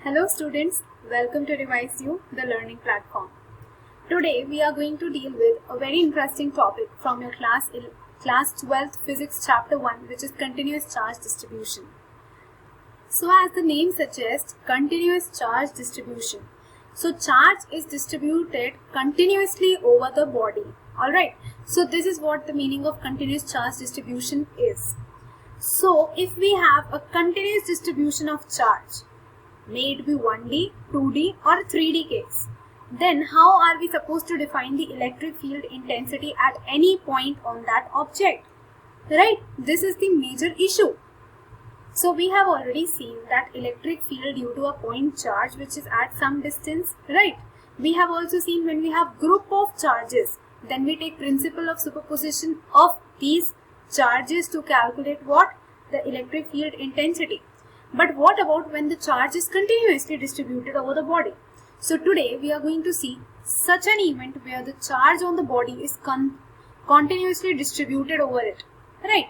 Hello students, welcome to Revisedu, the learning platform. Today we are going to deal with a very interesting topic from your class 12 physics chapter 1, which is continuous charge distribution. So as the name suggests, continuous charge distribution. So charge is distributed continuously over the body. Alright, so this is what the meaning of continuous charge distribution is. So if we have a continuous distribution of charge, may it be 1D, 2D or 3D case, then how are we supposed to define the electric field intensity at any point on that object? Right? This is the major issue. So we have already seen that electric field due to a point charge which is at some distance, right? We have also seen when we have group of charges, then we take principle of superposition of these charges to calculate what? The electric field intensity. But what about when the charge is continuously distributed over the body? So today we are going to see such an event where the charge on the body is continuously distributed over it, right?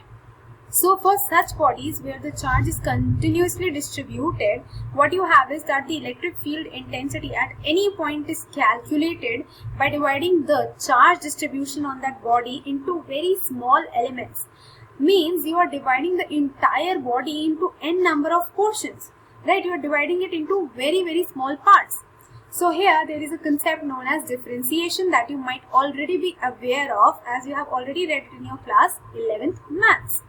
So for such bodies where the charge is continuously distributed, what you have is that the electric field intensity at any point is calculated by dividing the charge distribution on that body into very small elements. Means you are dividing the entire body into n number of portions, right? You are dividing it into very small parts. So here there is a concept known as differentiation that you might already be aware of, as you have already read it in your class 11th maths.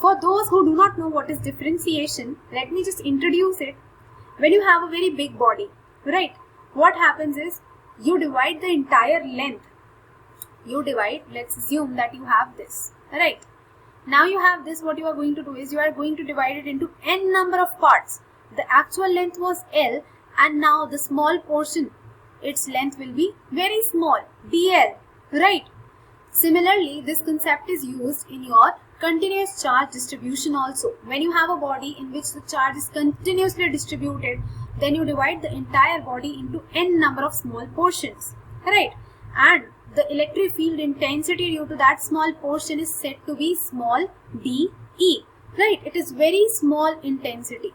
For those who do not know what is differentiation, let me just introduce it. When you have a very big body, right, what happens is you divide the entire length. Let's assume that you have this, right? Now you have this, what you are going to do is you are going to divide it into n number of parts. The actual length was L and now the small portion, its length will be very small, dl, right? Similarly, this concept is used in your continuous charge distribution also. When you have a body in which the charge is continuously distributed, then you divide the entire body into n number of small portions, right? And the electric field intensity due to that small portion is said to be small de, right? It is very small intensity,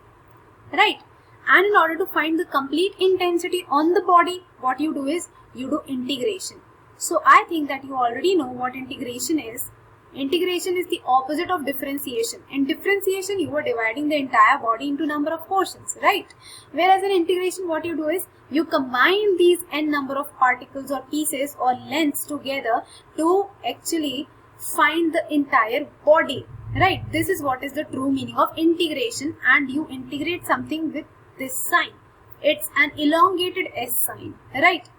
right? And in order to find the complete intensity on the body, what you do is you do integration. So I think that you already know what integration is. Integration is the opposite of differentiation. In differentiation, you are dividing the entire body into number of portions, right? Whereas in integration, what you do is you combine these n number of particles or pieces or lengths together to actually find the entire body, right? This is what is the true meaning of integration, and you integrate something with this sign. It's an elongated S sign, right?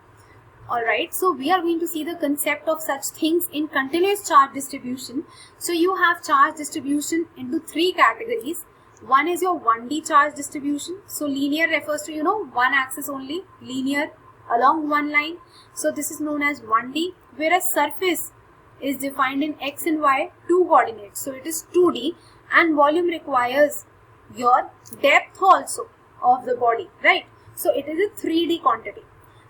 Alright, so we are going to see the concept of such things in continuous charge distribution. So you have charge distribution into three categories. One is your 1D charge distribution. So linear refers to, one axis only, linear along one line. So this is known as 1D, whereas surface is defined in x and y, two coordinates. So it is 2D, and volume requires your depth also of the body, right? So it is a 3D quantity.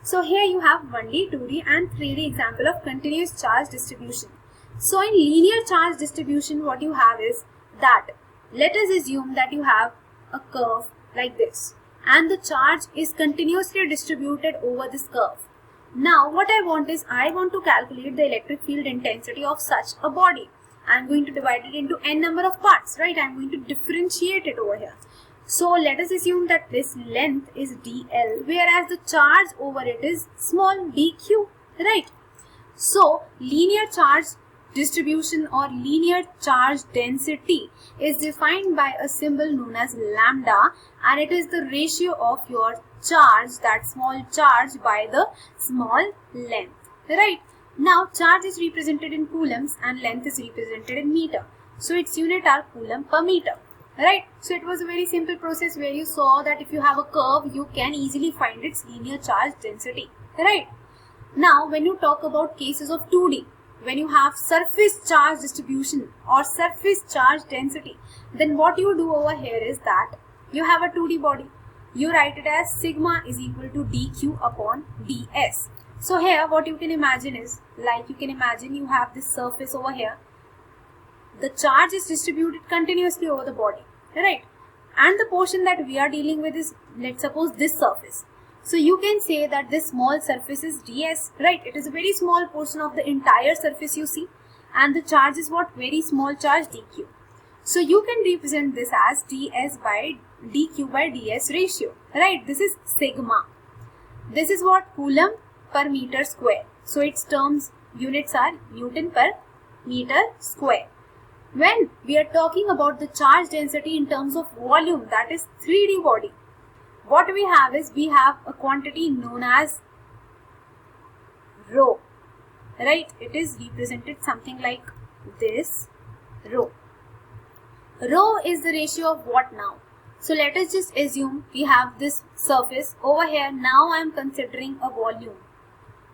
So here you have 1D, 2D and 3D example of continuous charge distribution. So in linear charge distribution, what you have is that let us assume that you have a curve like this and the charge is continuously distributed over this curve. Now what I want is I want to calculate the electric field intensity of such a body. I am going to divide it into n number of parts, right? I am going to differentiate it over here. So let us assume that this length is dl, whereas the charge over it is small dq, right? So linear charge distribution or linear charge density is defined by a symbol known as lambda, and it is the ratio of your charge, that small charge, by the small length, right? Now charge is represented in coulombs and length is represented in meter. So its unit are coulomb per meter. Right, so it was a very simple process where you saw that if you have a curve, you can easily find its linear charge density, right? Now, when you talk about cases of 2D, when you have surface charge distribution or surface charge density, then what you do over here is that you have a 2D body. You write it as sigma is equal to dq upon ds. So here, what you can imagine is, like you can imagine you have this surface over here. The charge is distributed continuously over the body, right? and the portion that we are dealing with is, let's suppose, this surface. So you can say that this small surface is ds, right? It is a very small portion of the entire surface you see, and the charge is what? Very small charge, dq. So you can represent this as ds by dq by ds ratio, right? This is sigma. This is what? Coulomb per meter square. So its terms, units are Newton per meter square. When we are talking about the charge density in terms of volume, that is 3D body, what we have is, we have a quantity known as rho, right? It is represented something like this, rho. Rho is the ratio of what now? So let us just assume we have this surface over here. Now I am considering a volume,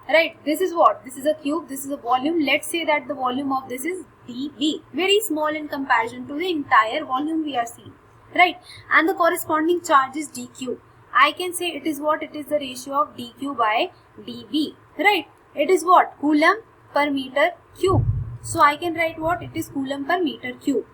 right? This is what? This is a cube, this is a volume. Let's say that the volume of this is dV, very small in comparison to the entire volume we are seeing, right? And the corresponding charge is dq. I can say it is what? It is the ratio of dq by dV, right? It is what? Coulomb per meter cube. So I can write what? It is Coulomb per meter cube.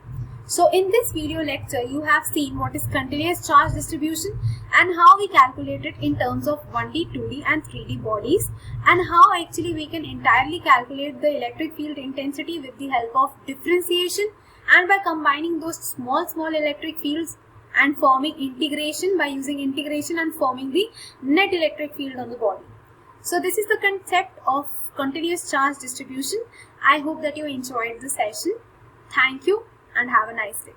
So in this video lecture, you have seen what is continuous charge distribution and how we calculate it in terms of 1D, 2D and 3D bodies, and how actually we can entirely calculate the electric field intensity with the help of differentiation, and by combining those small electric fields and forming integration, by using integration and forming the net electric field on the body. So this is the concept of continuous charge distribution. I hope that you enjoyed the session. Thank you and have a nice day.